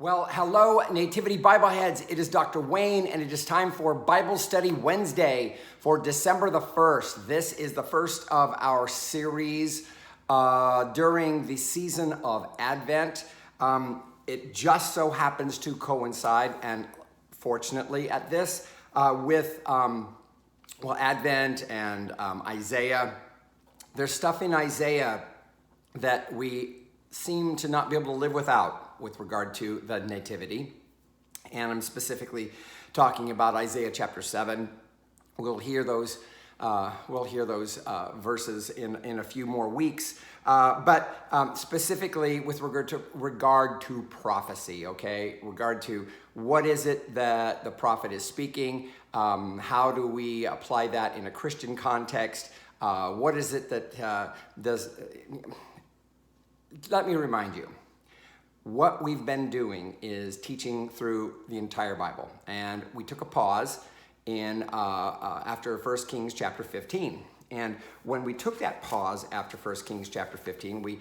Well, hello, Nativity Bible Heads. It is Dr. Wayne, and it is time for Bible Study Wednesday for December the 1st. This is the first of our series during the season of Advent. It just so happens to coincide, and fortunately at this, with Advent and Isaiah. There's stuff in Isaiah that we seem to not be able to live without with regard to the nativity. And I'm specifically talking about Isaiah chapter 7. We'll hear those verses in a few more weeks. But specifically with regard to prophecy, okay? Regard to what is it that the prophet is speaking? How do we apply that in a Christian context? What is it that does... Let me remind you. What we've been doing is teaching through the entire Bible, and we took a pause in after 1 Kings chapter 15. And when we took that pause after 1 Kings chapter 15, we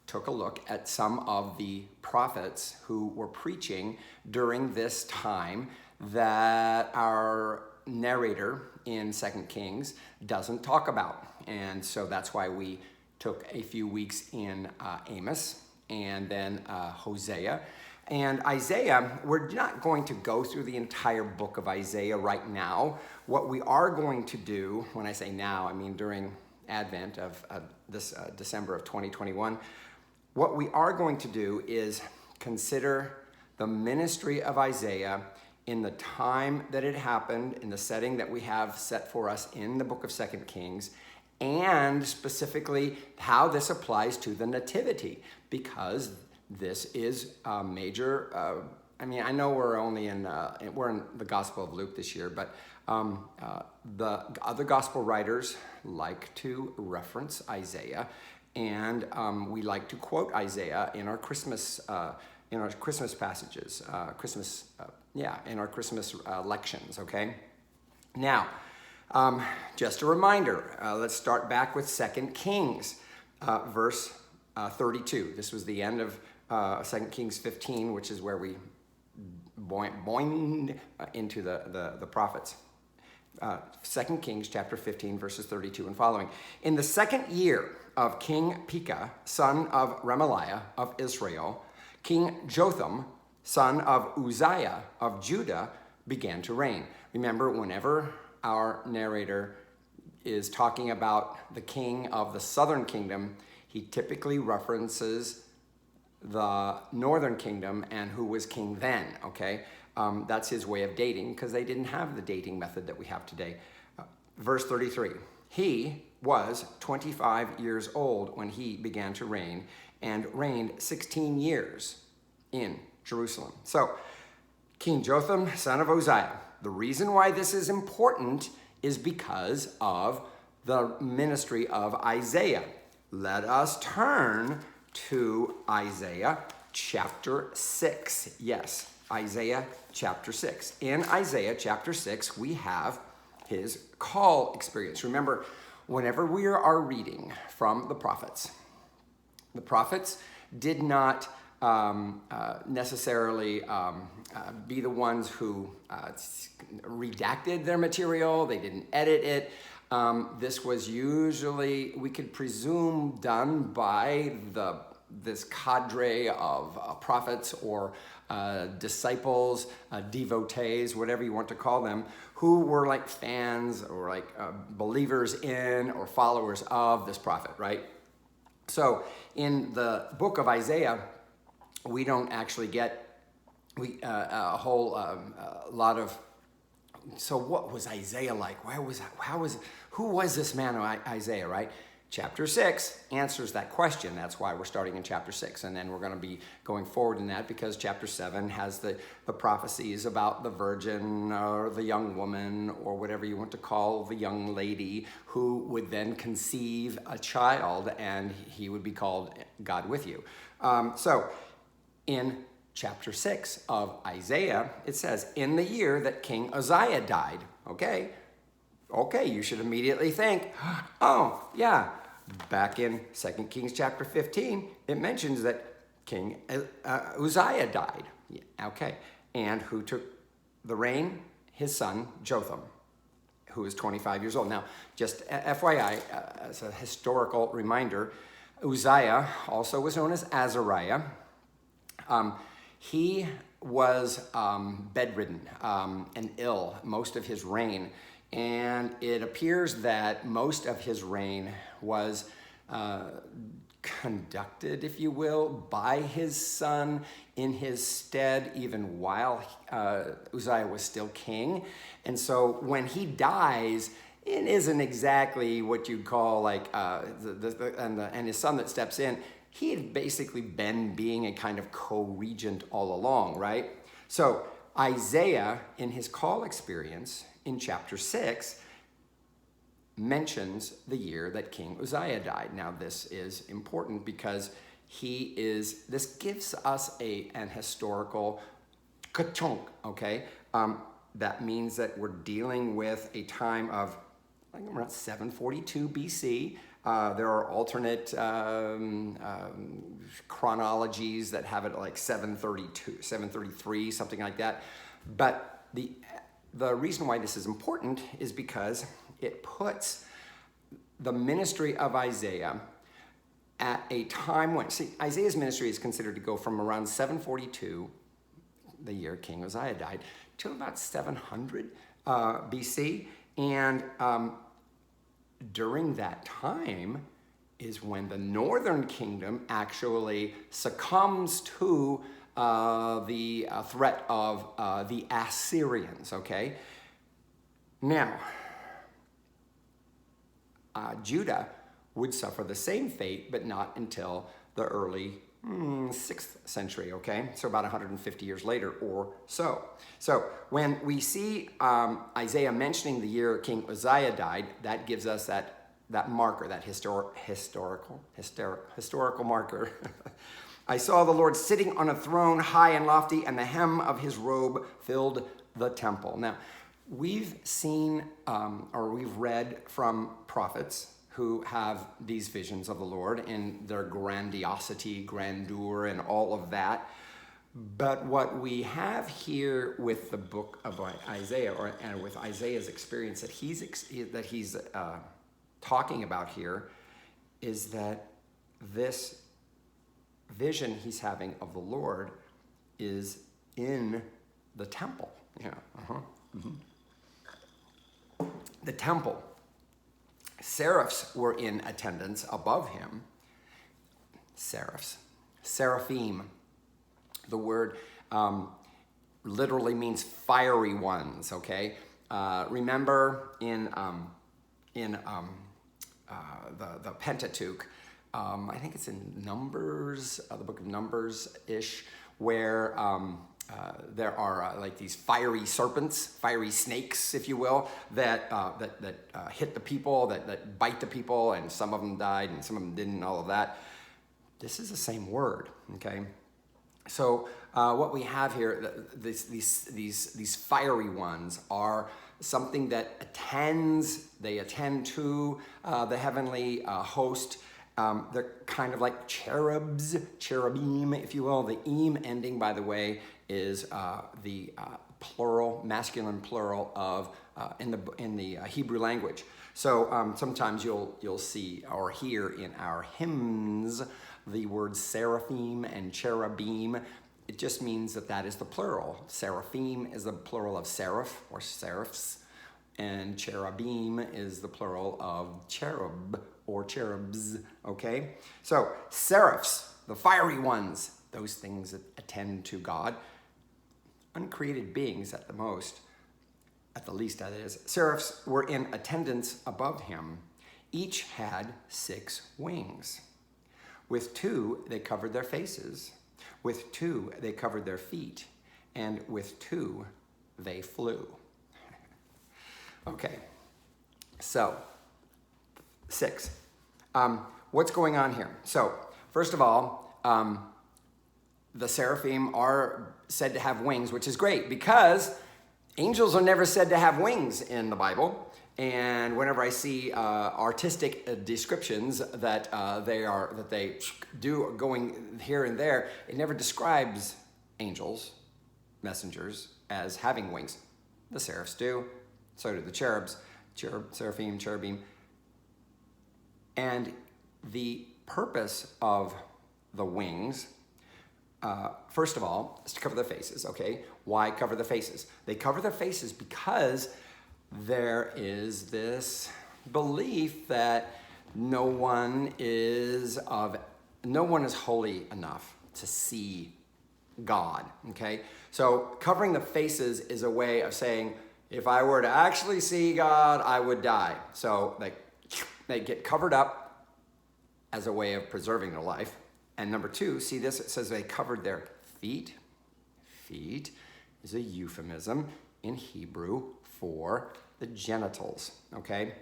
took a look at some of the prophets who were preaching during this time that our narrator in 2 Kings doesn't talk about. And so that's why we took a few weeks in Amos, and then Hosea. And Isaiah, we're not going to go through the entire book of Isaiah right now. What we are going to do, when I say now, I mean during Advent of this December of 2021, what we are going to do is consider the ministry of Isaiah in the time that it happened, in the setting that we have set for us in the book of 2 Kings, and specifically how this applies to the nativity, because this is a major, I know we're only we're in the Gospel of Luke this year, but the other gospel writers like to reference Isaiah, and we like to quote Isaiah in our Christmas passages, in our Christmas lections, okay? Now, just a reminder, let's start back with 2 Kings, verse 32. This was the end of 2 Kings 15, which is where we boinged into the prophets. 2 Kings chapter 15, verses 32 and following. In the second year of King Pekah, son of Remaliah of Israel, King Jotham, son of Uzziah of Judah, began to reign. Remember, whenever our narrator is talking about the king of the southern kingdom, he typically references the northern kingdom and who was king then, okay? That's his way of dating, because they didn't have the dating method that we have today. Verse 33, he was 25 years old when he began to reign, and reigned 16 years in Jerusalem. So, King Jotham, son of Uzziah. The reason why this is important is because of the ministry of Isaiah. Let us turn to Isaiah chapter 6. Yes, Isaiah chapter 6. In Isaiah chapter 6, we have his call experience. Remember, whenever we are reading from the prophets did not necessarily be the ones who redacted their material. They didn't edit it. This was usually, we could presume, done by this cadre of prophets or disciples, devotees, whatever you want to call them, who were like fans or like believers in or followers of this prophet, right? So in the book of Isaiah, we don't actually get a whole lot of. So what was Isaiah like? Who was this man Isaiah, right? Chapter 6 answers that question. That's why we're starting in chapter 6. And then we're going to be going forward in that, because chapter 7 has the prophecies about the virgin or the young woman or whatever you want to call the young lady, who would then conceive a child, and he would be called God with you. So in chapter 6 of Isaiah, it says, in the year that King Uzziah died. Okay, you should immediately think, oh, yeah. Back in 2 Kings chapter 15, it mentions that King Uzziah died. Yeah, okay. And who took the reign? His son, Jotham, who is 25 years old. Now, just FYI, as a historical reminder, Uzziah also was known as Azariah. He was bedridden and ill most of his reign. And it appears that most of his reign was conducted, if you will, by his son in his stead, even while Uzziah was still king. And so when he dies, it isn't exactly what you'd call like, and his son that steps in, he had basically been being a kind of co-regent all along, right? So Isaiah, in his call experience in chapter 6, mentions the year that King Uzziah died. Now, this is important because this gives us an historical ka-chunk, okay? That means that we're dealing with a time of like around 742 BC. There are alternate chronologies that have it like 732, 733, something like that. But the reason why this is important is because it puts the ministry of Isaiah at a time when, see, Isaiah's ministry is considered to go from around 742, the year King Uzziah died, to about 700 BC. And during that time is when the northern kingdom actually succumbs to the threat of the Assyrians, okay? Now, Judah would suffer the same fate, but not until the early 6th century, okay? So about 150 years later or so. So when we see Isaiah mentioning the year King Uzziah died, that gives us that marker, that historical marker. I saw the Lord sitting on a throne high and lofty, and the hem of his robe filled the temple. Now, we've seen or we've read from prophets who have these visions of the Lord in their grandiosity, grandeur, and all of that. But what we have here with the book of Isaiah, and with Isaiah's experience that he's talking about here, is that this vision he's having of the Lord is in the temple. Yeah. The temple. Seraphs were in attendance above him. Seraphs. Seraphim. The word literally means fiery ones, okay? Remember in the Pentateuch, I think it's in Numbers, the book of Numbers-ish, where there are like these fiery serpents, fiery snakes, if you will, that hit the people, that bite the people, and some of them died and some of them didn't, and all of that. This is the same word, okay? So what we have here, these fiery ones are something that they attend to the heavenly host. They're kind of like cherubs, cherubim, if you will. The im ending, by the way, is the plural, masculine plural of in the Hebrew language. So sometimes you'll see or hear in our hymns the words seraphim and cherubim. It just means that is the plural. Seraphim is the plural of seraph or seraphs, and cherubim is the plural of cherub or cherubs, okay? So seraphs, the fiery ones, those things that attend to God, uncreated beings at the least that is. Seraphs were in attendance above him. Each had 6 wings. With 2, they covered their faces. With 2, they covered their feet. And with 2, they flew. Okay, so 6. What's going on here? So, first of all, the seraphim are said to have wings, which is great because angels are never said to have wings in the Bible. And whenever I see artistic descriptions that they do going here and there, it never describes angels, messengers, as having wings. The seraphs do. So do the cherubs, seraphim, cherubim. And the purpose of the wings, first of all, is to cover their faces, okay? Why cover the faces? They cover their faces because there is this belief that no one is holy enough to see God, okay? So covering the faces is a way of saying, if I were to actually see God, I would die. So they get covered up as a way of preserving their life. And number two, see this, it says they covered their feet. Feet is a euphemism in Hebrew for the genitals, okay?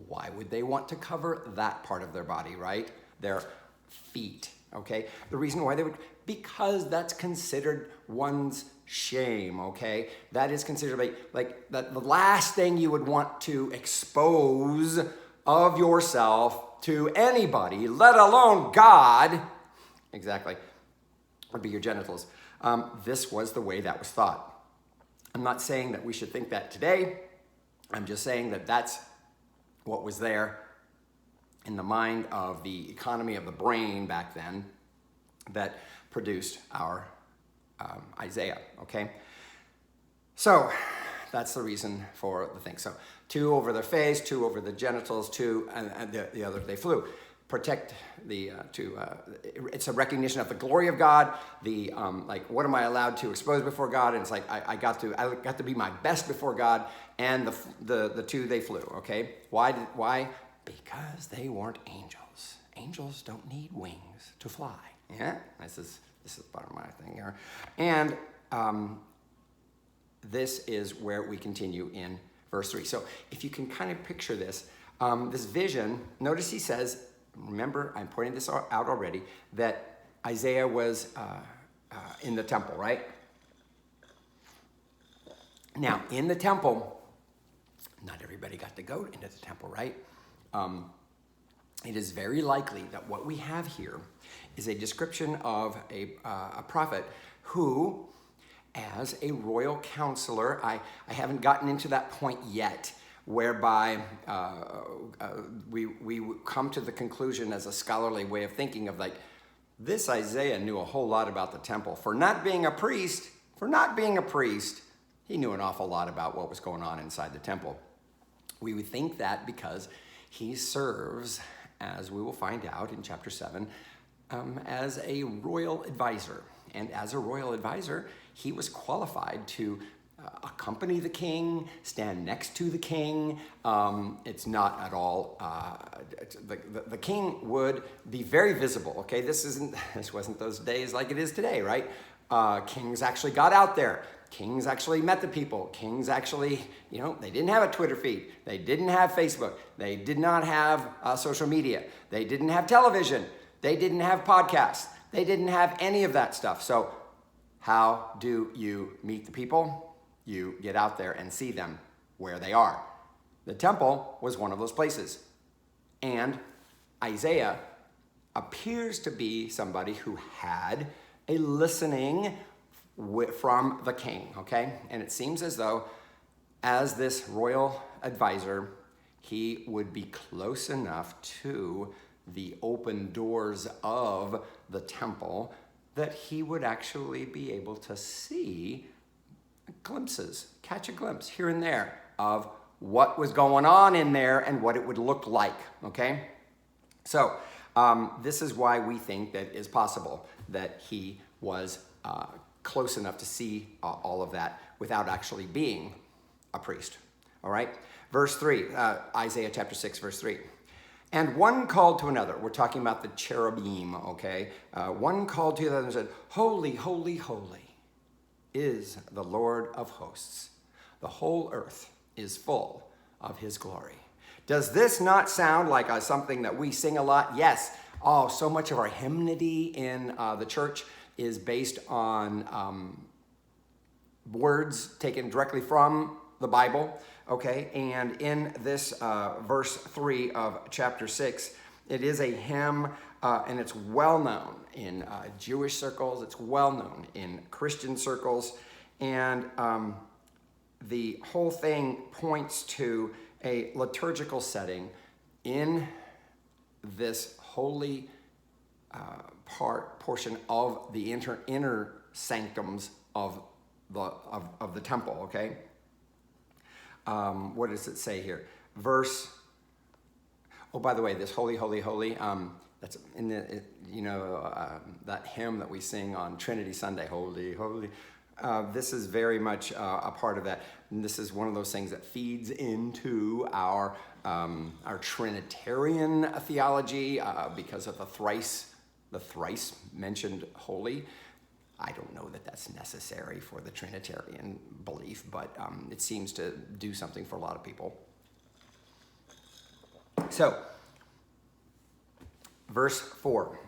Why would they want to cover that part of their body, right? Their feet, okay? The reason why they would, because that's considered one's shame, okay? That is considered like the last thing you would want to expose of yourself to anybody, let alone God, exactly, would be your genitals. This was the way that was thought. I'm not saying that we should think that today. I'm just saying that that's what was there in the mind of the economy of the brain back then that produced our Isaiah, okay? So that's the reason for the thing. So 2 over their face, 2 over the genitals, 2, and the other, they flew. Protect the, it's a recognition of the glory of God, the, what am I allowed to expose before God? And it's like, I got to be my best before God, and the 2, they flew, okay? Why? Because they weren't angels. Angels don't need wings to fly, yeah? This is part of my thing here. And this is where we continue in verse 3. So if you can kind of picture this, this vision, notice he says, remember, I'm pointing this out already, that Isaiah was in the temple, right? Now, in the temple, not everybody got to go into the temple, right? It is very likely that what we have here is a description of a prophet who, as a royal counselor, I haven't gotten into that point yet, whereby we come to the conclusion as a scholarly way of thinking of this Isaiah knew a whole lot about the temple. For not being a priest, he knew an awful lot about what was going on inside the temple. We would think that because he serves, as we will find out in chapter 7, as a royal advisor. And as a royal advisor, he was qualified to accompany the king, stand next to the king. It's not at all, the king would be very visible, okay? This wasn't those days like it is today, right? Kings actually got out there. Kings actually met the people. Kings actually, they didn't have a Twitter feed. They didn't have Facebook. They did not have social media. They didn't have television. They didn't have podcasts. They didn't have any of that stuff. So how do you meet the people? You get out there and see them where they are. The temple was one of those places. And Isaiah appears to be somebody who had a listening from the king, okay? And it seems as though, as this royal advisor, he would be close enough to the open doors of the temple that he would actually be able to see glimpses, catch a glimpse here and there of what was going on in there and what it would look like, okay? So this is why we think that it's possible that he was close enough to see all of that without actually being a priest, all right? Verse 3, Isaiah chapter 6, verse 3. And one called to another. We're talking about the cherubim, okay? One called to the other and said, Holy, holy, holy is the Lord of hosts. The whole earth is full of his glory. Does this not sound like something that we sing a lot? Yes. Oh, so much of our hymnody in the church is based on words taken directly from the Bible, okay? And in this verse 3 of chapter 6, it is a hymn and it's well known in Jewish circles. It's well known in Christian circles. And the whole thing points to a liturgical setting in this holy portion of the inner sanctums of the temple. Okay, what does it say here? Verse. Oh, by the way, this holy, holy, holy. That's in the that hymn that we sing on Trinity Sunday. Holy, holy. This is very much a part of that. And this is one of those things that feeds into our Trinitarian theology because of the thrice mentioned holy. I don't know that that's necessary for the Trinitarian belief, but it seems to do something for a lot of people. So, verse 4,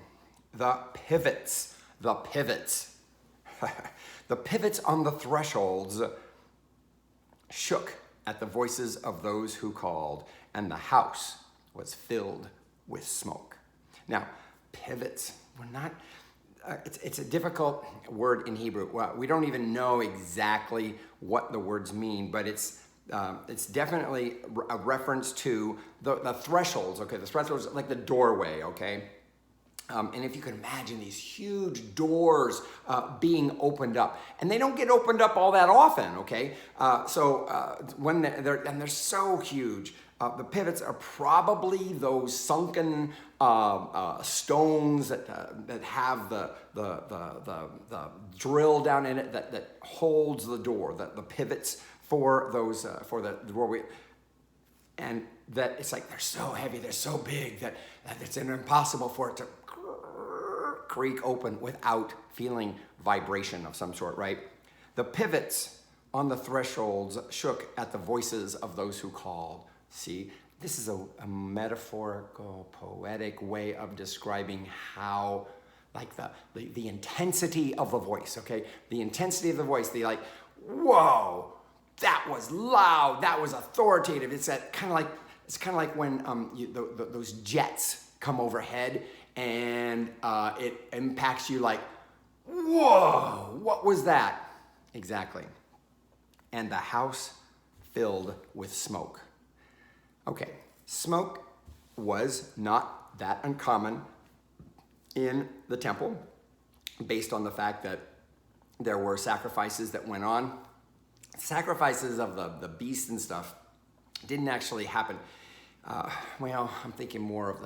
the pivots. The pivots on the thresholds shook at the voices of those who called, and the house was filled with smoke. Now, pivots, it's a difficult word in Hebrew. Well, we don't even know exactly what the words mean, but it's definitely a reference to the thresholds, okay? The thresholds like the doorway, okay? And if you can imagine these huge doors being opened up, and they don't get opened up all that often, okay? When they're so huge, the pivots are probably those sunken stones that have the drill down in it that holds the door, the pivots for those for the doorway, and that it's like they're so heavy, they're so big that it's impossible for it to creak open without feeling vibration of some sort, right? The pivots on the thresholds shook at the voices of those who called. See, this is a metaphorical, poetic way of describing how, like the intensity of the voice, okay? The intensity of the voice, the like, whoa, that was loud, that was authoritative. It's kind of like when those jets come overhead and it impacts you like, whoa, what was that? Exactly. And the house filled with smoke. Okay, smoke was not that uncommon in the temple based on the fact that there were sacrifices that went on. Sacrifices of the beasts and stuff didn't actually happen. Well, I'm thinking more of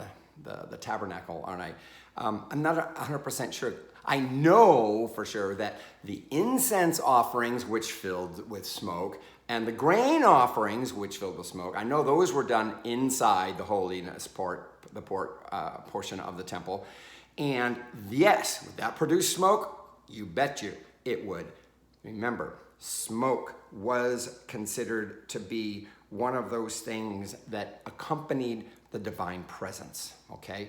the tabernacle, aren't I? I'm not 100% sure. I know for sure that the incense offerings, which filled with smoke, and the grain offerings, which filled with smoke, I know those were done inside the holiness portion of the temple. And yes, would that produce smoke? You bet you it would. Remember, smoke was considered to be one of those things that accompanied the divine presence, okay?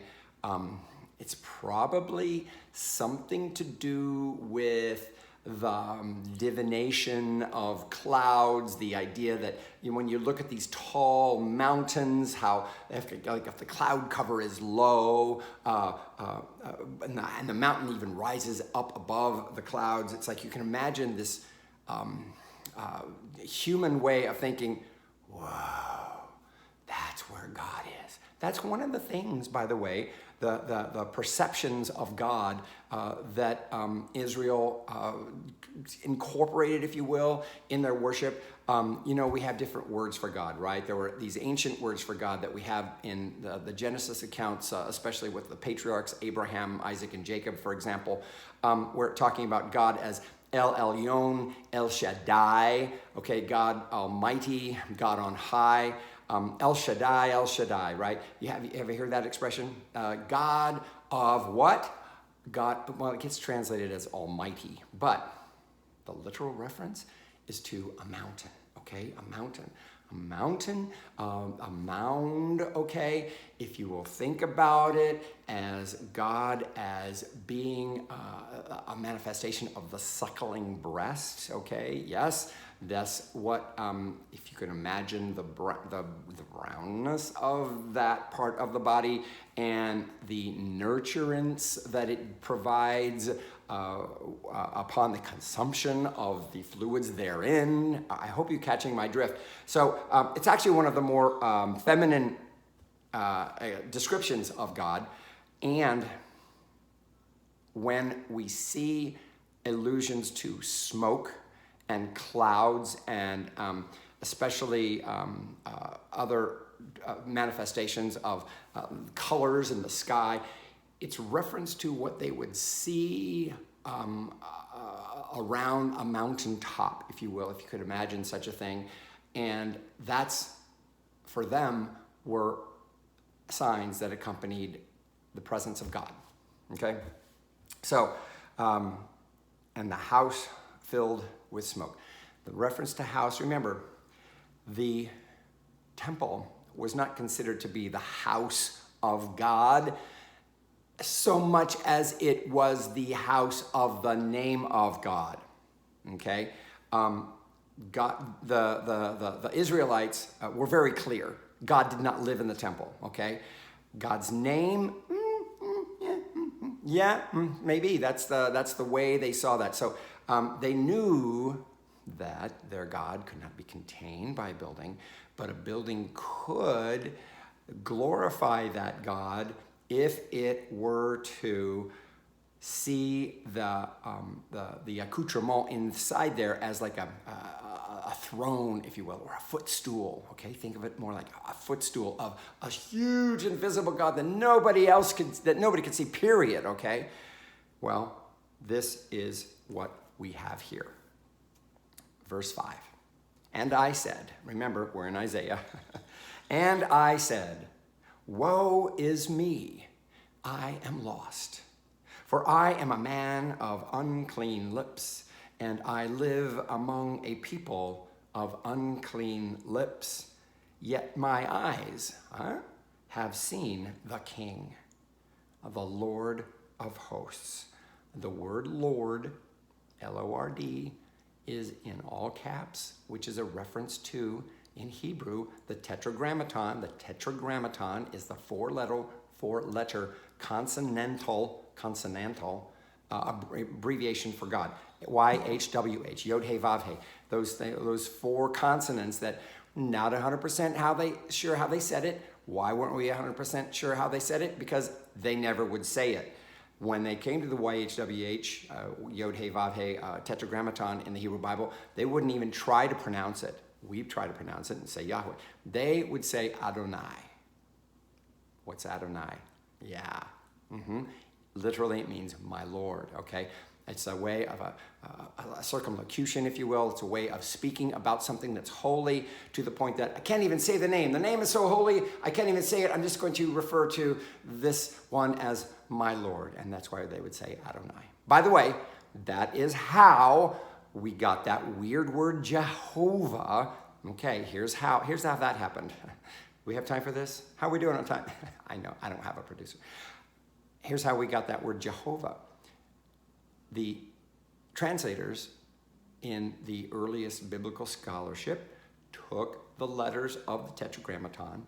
It's probably something to do with the divination of clouds, the idea that when you look at these tall mountains, how if the cloud cover is low, and the mountain even rises up above the clouds, it's like you can imagine this human way of thinking, whoa, that's where God is. That's one of the things, by the way, the perceptions of God that Israel incorporated, if you will, in their worship. We have different words for God, right? There were these ancient words for God that we have in the Genesis accounts, especially with the patriarchs, Abraham, Isaac, and Jacob, for example. We're talking about God as El Elyon, El Shaddai, okay, God Almighty, God on high. El Shaddai, right? You ever heard that expression? God of what? God, well, it gets translated as Almighty, but the literal reference is to a mountain, okay? A a mountain, a mound, okay? If you will think about it as God as being a manifestation of the suckling breast, okay? Yes, that's what, if you can imagine the brownness of that part of the body and the nurturance that it provides upon the consumption of the fluids therein. I hope you're catching my drift. So it's actually one of the more feminine descriptions of God. And when we see allusions to smoke and clouds and especially other manifestations of colors in the sky, it's reference to what they would see around a mountaintop, if you will, if you could imagine such a thing. And that's, for them, were signs that accompanied the presence of God, okay? So, and the house filled with smoke. The reference to house, remember, the temple was not considered to be the house of God so much as it was the house of the name of God, okay? God, the Israelites were very clear. God did not live in the temple, okay? God's name, maybe that's the way they saw that. So they knew that their God could not be contained by a building, but a building could glorify that God if it were to see the accoutrement inside there as like a throne, if you will, or a footstool, okay? Think of it more like a footstool of a huge invisible God that nobody could see, period, okay? Well, this is what we have here. Verse 5. And I said, remember, we're in Isaiah, and I said, woe is me, I am lost. For I am a man of unclean lips, and I live among a people of unclean lips. Yet my eyes have seen the King, the Lord of hosts. The word Lord, Lord, is in all caps, which is a reference to, in Hebrew, the tetragrammaton. The tetragrammaton is the four-letter consonantal abbreviation for God. YHWH, Yod He Vav He. Those four consonants that not 100% how they said it. Why weren't we 100% sure how they said it? Because they never would say it. When they came to the YHWH, Yod He Vav He, tetragrammaton in the Hebrew Bible, they wouldn't even try to pronounce it. We try to pronounce it and say Yahweh. They would say Adonai. What's Adonai? Yeah. Literally, it means my Lord, okay? It's a way of a circumlocution, if you will. It's a way of speaking about something that's holy to the point that I can't even say the name. The name is so holy, I can't even say it. I'm just going to refer to this one as my Lord. And that's why they would say Adonai. By the way, that is how we got that weird word Jehovah. Okay, here's how that happened. We have time for this? How are we doing on time? I know, I don't have a producer. Here's how we got that word Jehovah. The translators in the earliest biblical scholarship took the letters of the tetragrammaton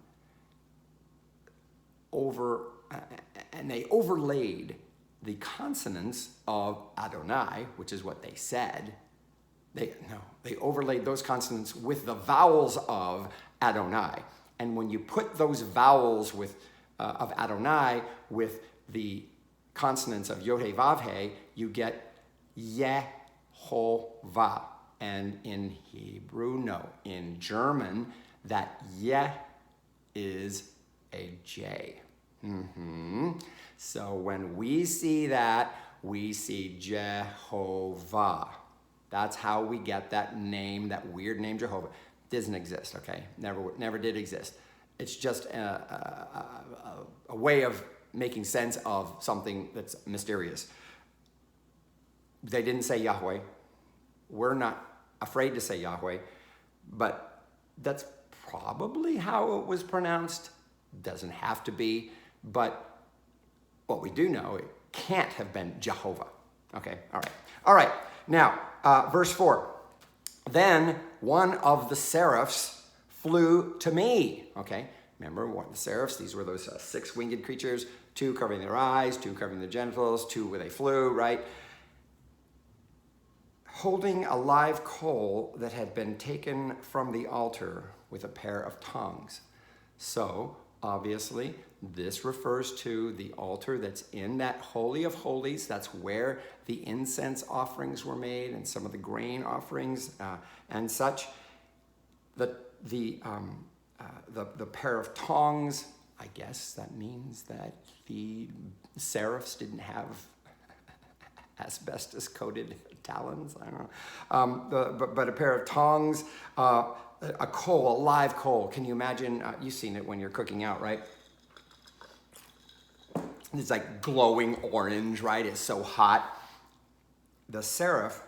and they overlaid the consonants of Adonai, which is what they said. They overlaid those consonants with the vowels of Adonai. And when you put those vowels of Adonai with the consonants of Yod He Vav He, you get Yehovah. And in Hebrew, no. In German, that Yeh is a J. So when we see that, we see Jehovah. That's how we get that name, that weird name Jehovah. Doesn't exist, okay? Never did exist. It's just a way of making sense of something that's mysterious. They didn't say Yahweh. We're not afraid to say Yahweh, but that's probably how it was pronounced. Doesn't have to be, but what we do know, it can't have been Jehovah. Okay, all right. All right, now, verse 4. Then one of the seraphs flew to me. Okay, remember what the seraphs, these were those 6 winged creatures, 2 covering their eyes, 2 covering their genitals, 2 where they flew, right? Holding a live coal that had been taken from the altar with a pair of tongues. So, obviously, this refers to the altar that's in that Holy of Holies. That's where the incense offerings were made and some of the grain offerings and such. The pair of tongs, I guess that means that the seraphs didn't have asbestos-coated talons. I don't know. But a pair of tongs, a coal, a live coal. Can you imagine? You've seen it when you're cooking out, right? It's like glowing orange, right? It's so hot. The seraph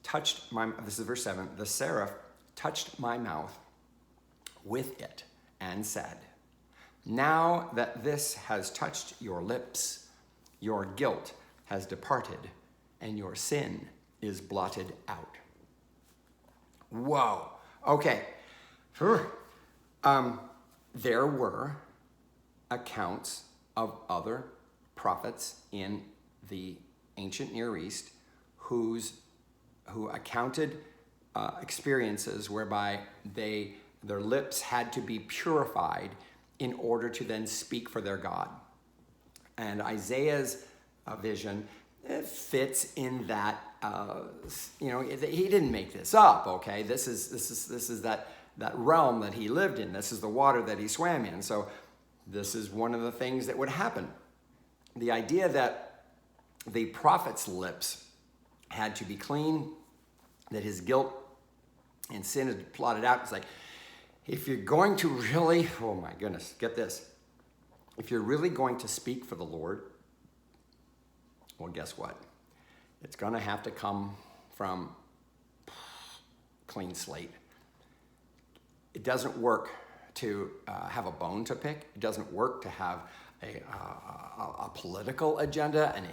touched my, this is verse 7, the seraph touched my mouth with it and said, now that this has touched your lips, your guilt has departed and your sin is blotted out. Whoa. Okay. There were accounts of other prophets in the ancient Near East who accounted experiences whereby their lips had to be purified in order to then speak for their God. And Isaiah's vision fits in that. He didn't make this up. Okay, this is that realm that he lived in. This is the water that he swam in. So this is one of the things that would happen. The idea that the prophet's lips had to be clean, that his guilt and sin is blotted out. It's like, if you're going to really, oh my goodness, get this. If you're really going to speak for the Lord, well, guess what? It's going to have to come from clean slate. It doesn't work to have a bone to pick. It doesn't work to have a political agenda, an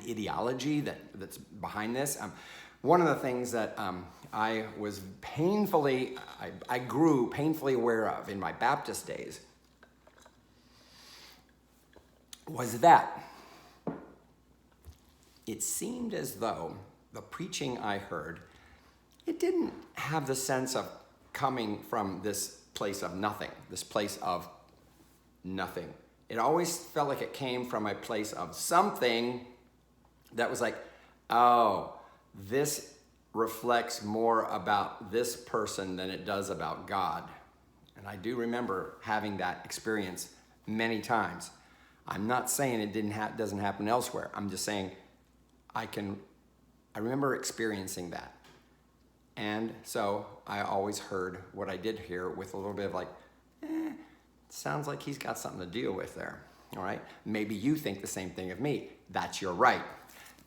ideology that's behind this. One of the things that I grew painfully aware of in my Baptist days was that it seemed as though the preaching I heard, it didn't have the sense of coming from this place of nothing, this place of nothing. It always felt like it came from a place of something that was like, oh, this reflects more about this person than it does about God. And I do remember having that experience many times. I'm not saying it doesn't happen elsewhere. I'm just saying I remember experiencing that. And so I always heard what I did hear with a little bit of like, sounds like he's got something to deal with there. All right? Maybe you think the same thing of me. That's your right.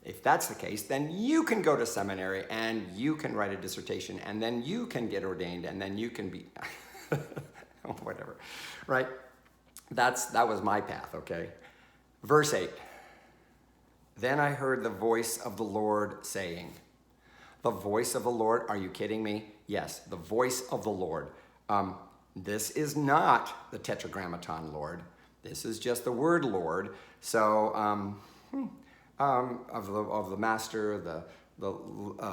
If that's the case, then you can go to seminary and you can write a dissertation and then you can get ordained and then you can be whatever, right? That was my path, okay? Verse 8. Then I heard the voice of the Lord saying, the voice of the Lord, are you kidding me? Yes, the voice of the Lord. This is not the Tetragrammaton Lord. This is just the word Lord. So, of the master,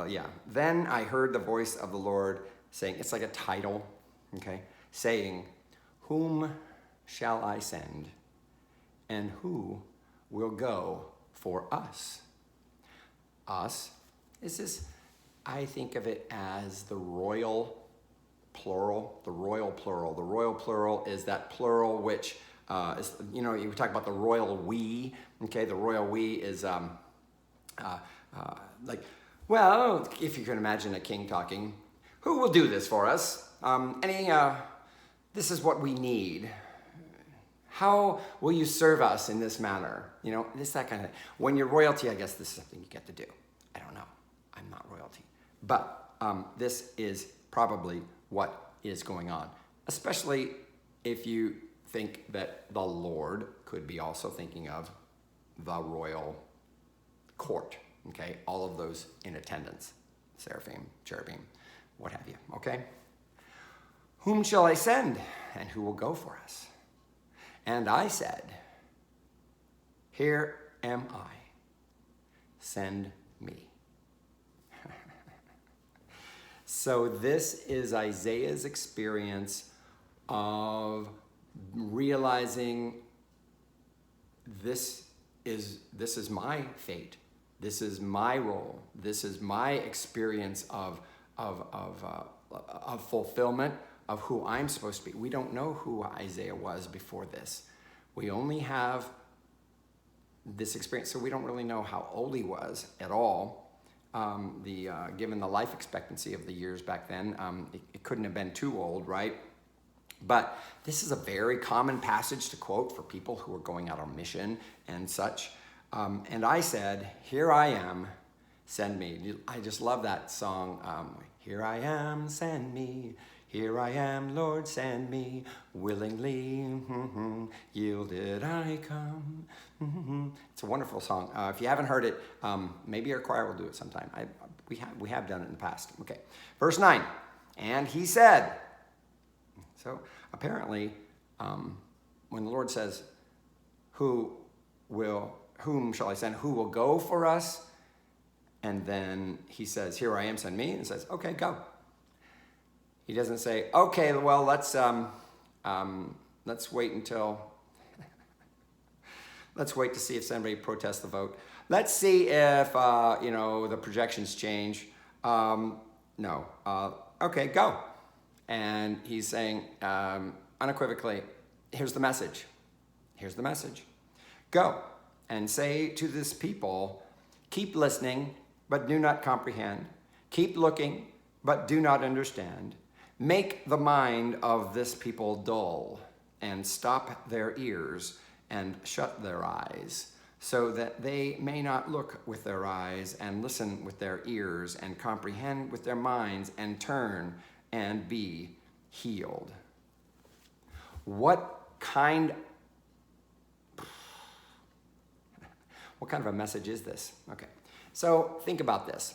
yeah. Then I heard the voice of the Lord saying, it's like a title, okay, saying, whom shall I send, and who will go for us? Us is this, I think of it as the royal plural, the royal plural. The royal plural is that plural which is, you talk about the royal we, okay? The royal we is like, well, if you can imagine a king talking, who will do this for us? This is what we need. How will you serve us in this manner? This, that kind of thing. When you're royalty, I guess this is something you get to do. I don't know. I'm not royalty. But this is probably what is going on, especially if you think that the Lord could be also thinking of the royal court, okay? All of those in attendance, seraphim, cherubim, what have you, okay? Whom shall I send, and who will go for us? And I said, here am I, send me. So this is Isaiah's experience of realizing this is my fate. This is my role. This is my experience of fulfillment of who I'm supposed to be. We don't know who Isaiah was before this. We only have this experience, so we don't really know how old he was at all. Given the life expectancy of the years back then, it couldn't have been too old, right? But this is a very common passage to quote for people who are going out on mission and such. And I said, here I am, send me. I just love that song. Here I am, send me. Here I am, Lord, send me. Willingly, yielded I come. It's a wonderful song. If you haven't heard it, maybe our choir will do it sometime. We have done it in the past. Okay, verse 9. And he said. So apparently, when the Lord says, whom shall I send? Who will go for us? And then he says, here I am, send me. And says, okay, go. He doesn't say, okay, well, let's wait until, let's wait to see if somebody protests the vote. Let's see if, the projections change. No. Okay, go. And he's saying unequivocally, here's the message. Here's the message. Go and say to this people, keep listening, but do not comprehend. Keep looking, but do not understand. Make the mind of this people dull, and stop their ears and shut their eyes, so that they may not look with their eyes and listen with their ears and comprehend with their minds and turn and be healed. What kind of a message is this? Okay, so think about this.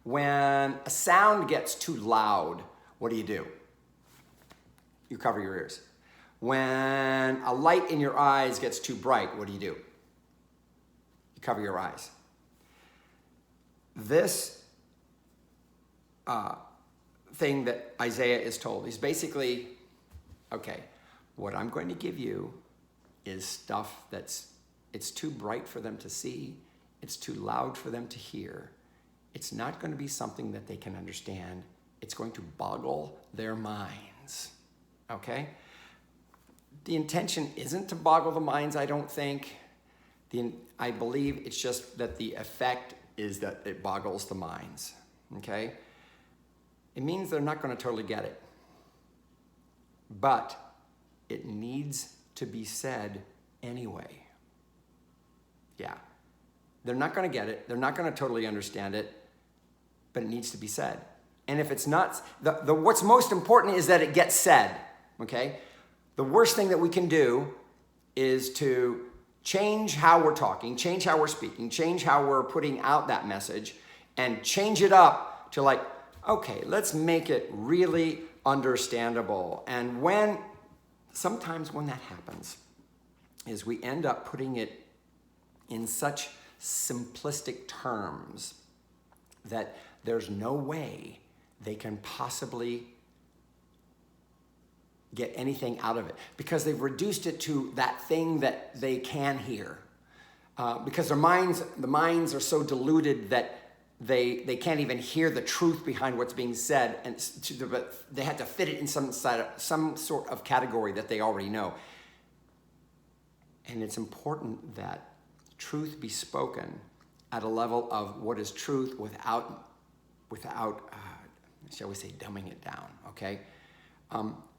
When a sound gets too loud, what do? You cover your ears. When a light in your eyes gets too bright, what do? You cover your eyes. This thing that Isaiah is told, he's basically, okay, what I'm going to give you is stuff it's too bright for them to see. It's too loud for them to hear. It's not going to be something that they can understand. It's going to boggle their minds, okay? The intention isn't to boggle the minds, I don't think. I believe it's just that the effect is that it boggles the minds, okay? It means they're not going to totally get it. But it needs to be said anyway. Yeah. They're not going to get it. They're not going to totally understand it. But it needs to be said. And if it's not, what's most important is that it gets said, okay? The worst thing that we can do is to change how we're talking, change how we're speaking, change how we're putting out that message, and change it up to like, okay, let's make it really understandable. And sometimes when that happens, is we end up putting it in such simplistic terms that there's no way they can possibly get anything out of it because they've reduced it to that thing that they can hear. Because the minds are so diluted that they can't even hear the truth behind what's being said, and they have to fit it in some sort of category that they already know. And it's important that truth be spoken at a level of what is truth without shall we say, dumbing it down, okay?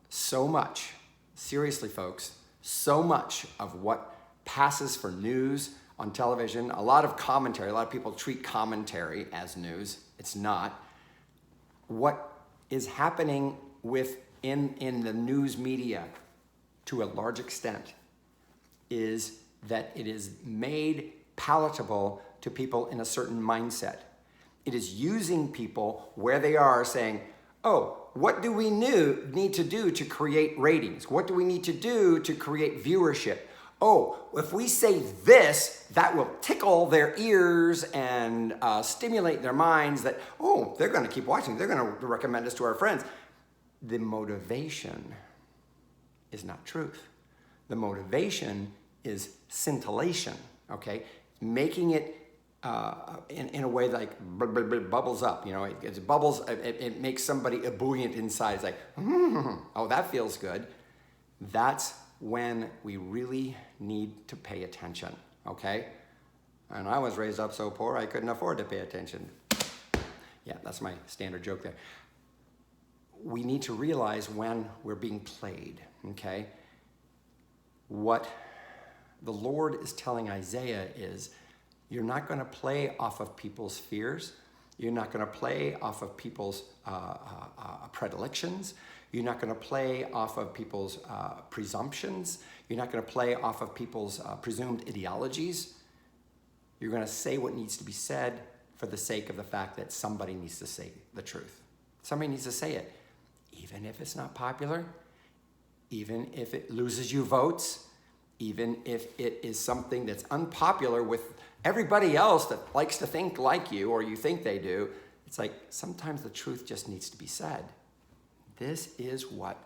So much, seriously folks, so much of what passes for news on television, a lot of commentary, a lot of people treat commentary as news. It's not. What is happening in the news media to a large extent is that it is made palatable to people in a certain mindset. It is using people where they are, saying, oh, what do we need to do to create ratings? What do we need to do to create viewership? Oh, if we say this, that will tickle their ears and stimulate their minds that, oh, they're going to keep watching. They're going to recommend us to our friends. The motivation is not truth. The motivation is scintillation, okay? Making it in a way like bubbles up, you know, it bubbles, it makes somebody ebullient inside. It's like, oh, that feels good. That's when we really need to pay attention, okay? And I was raised up so poor I couldn't afford to pay attention. Yeah, that's my standard joke there. We need to realize when we're being played, okay? What the Lord is telling Isaiah is, you're not going to play off of people's fears. You're not going to play off of people's predilections. You're not going to play off of people's presumptions. You're not going to play off of people's presumed ideologies. You're going to say what needs to be said for the sake of the fact that somebody needs to say the truth. Somebody needs to say it, even if it's not popular, even if it loses you votes, even if it is something that's unpopular with everybody else that likes to think like you or you think they do. It's like sometimes the truth just needs to be said. This is what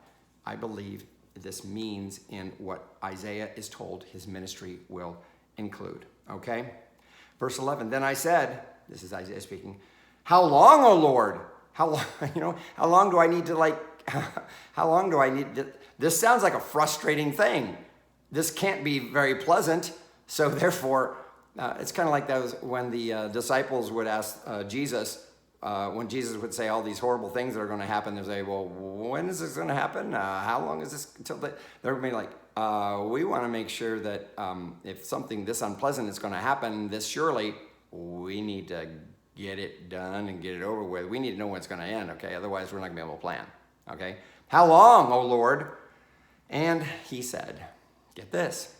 I believe this means in what Isaiah is told his ministry will include, okay? Verse 11, then I said, this is Isaiah speaking, how long, O Lord? How long, how long do I need to how long do I need to, this sounds like a frustrating thing. This can't be very pleasant, so therefore, it's kind of like that was when the disciples would ask Jesus, when Jesus would say all these horrible things that are going to happen, they'd say, well, when is this going to happen? How long is this until they're going to be like, we want to make sure that if something this unpleasant is going to happen this surely, we need to get it done and get it over with. We need to know when it's going to end, okay? Otherwise, we're not going to be able to plan, okay? How long, O Lord? And he said, get this,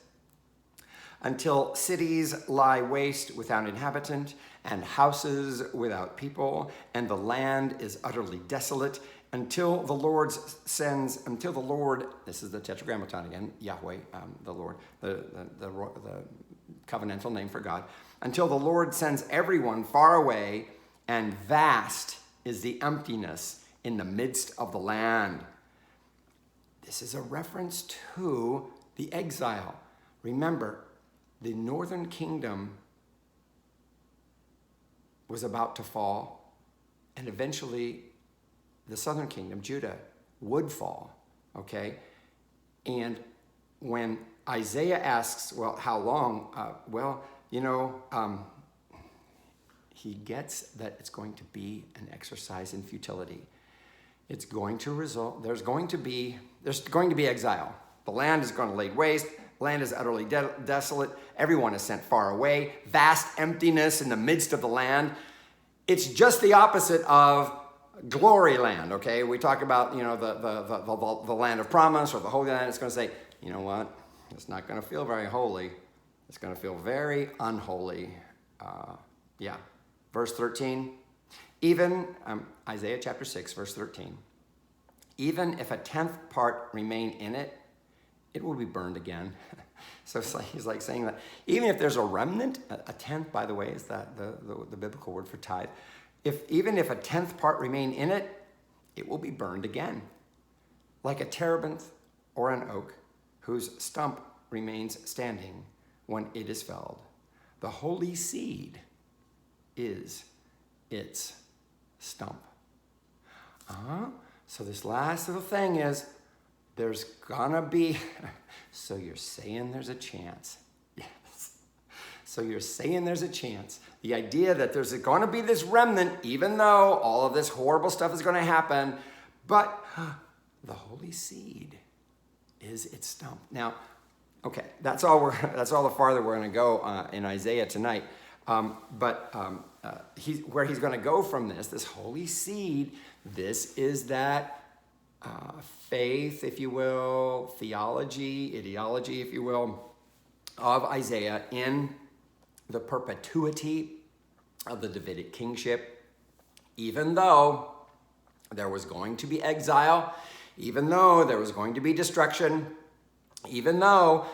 until cities lie waste without inhabitant, and houses without people, and the land is utterly desolate, until the Lord, this is the Tetragrammaton again, Yahweh, the Lord, the covenantal name for God, until the Lord sends everyone far away, and vast is the emptiness in the midst of the land. This is a reference to the exile. Remember, the northern kingdom was about to fall, and eventually the southern kingdom, Judah, would fall, okay? And when Isaiah asks, well, how long? He gets that it's going to be an exercise in futility. It's going to result, there's going to be exile. The land is going to lay waste. Land is utterly desolate. Everyone is sent far away. Vast emptiness in the midst of the land. It's just the opposite of glory land, okay? We talk about, the land of promise or the Holy Land. It's going to say, you know what? It's not going to feel very holy. It's going to feel very unholy. Verse 13. Even, Isaiah chapter 6, verse 13. Even if a 10th part remain in it, it will be burned again. So it's like, he's like saying that even if there's a remnant, a 10th, by the way, is that the biblical word for tithe. Even if a 10th part remain in it, it will be burned again. Like a terebinth or an oak whose stump remains standing when it is felled. The holy seed is its stump. So this last little thing is, there's gonna be, so you're saying there's a chance. Yes. So you're saying there's a chance. The idea that there's gonna be this remnant, even though all of this horrible stuff is gonna happen, but the holy seed is its stump. Now, that's all the farther we're gonna go in Isaiah tonight. where he's going to go from this holy seed. This is that faith, if you will, theology, ideology, if you will, of Isaiah in the perpetuity of the Davidic kingship, even though there was going to be exile, even though there was going to be destruction, even though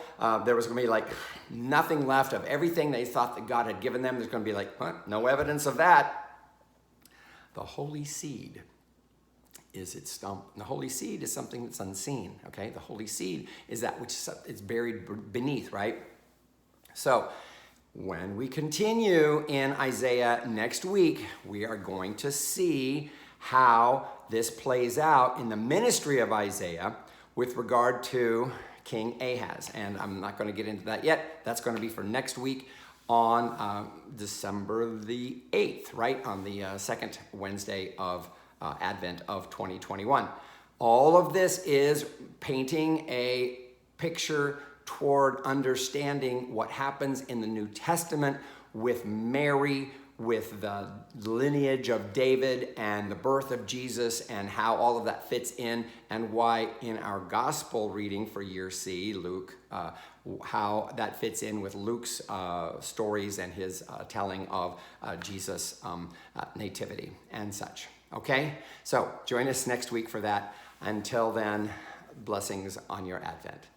there was going to be like nothing left of everything they thought that God had given them. There's going to be like, no evidence of that. The holy seed is its stump. And the holy seed is something that's unseen, okay? The holy seed is that which is buried beneath, right? So when we continue in Isaiah next week, we are going to see how this plays out in the ministry of Isaiah with regard to King Ahaz. And I'm not going to get into that yet. That's going to be for next week on December the 8th, right? On the second Wednesday of Advent of 2021. All of this is painting a picture toward understanding what happens in the New Testament with Mary, with the lineage of David and the birth of Jesus, and how all of that fits in, and why in our gospel reading for year C, Luke, how that fits in with Luke's stories and his telling of Jesus' nativity and such. Okay? So join us next week for that. Until then, blessings on your Advent.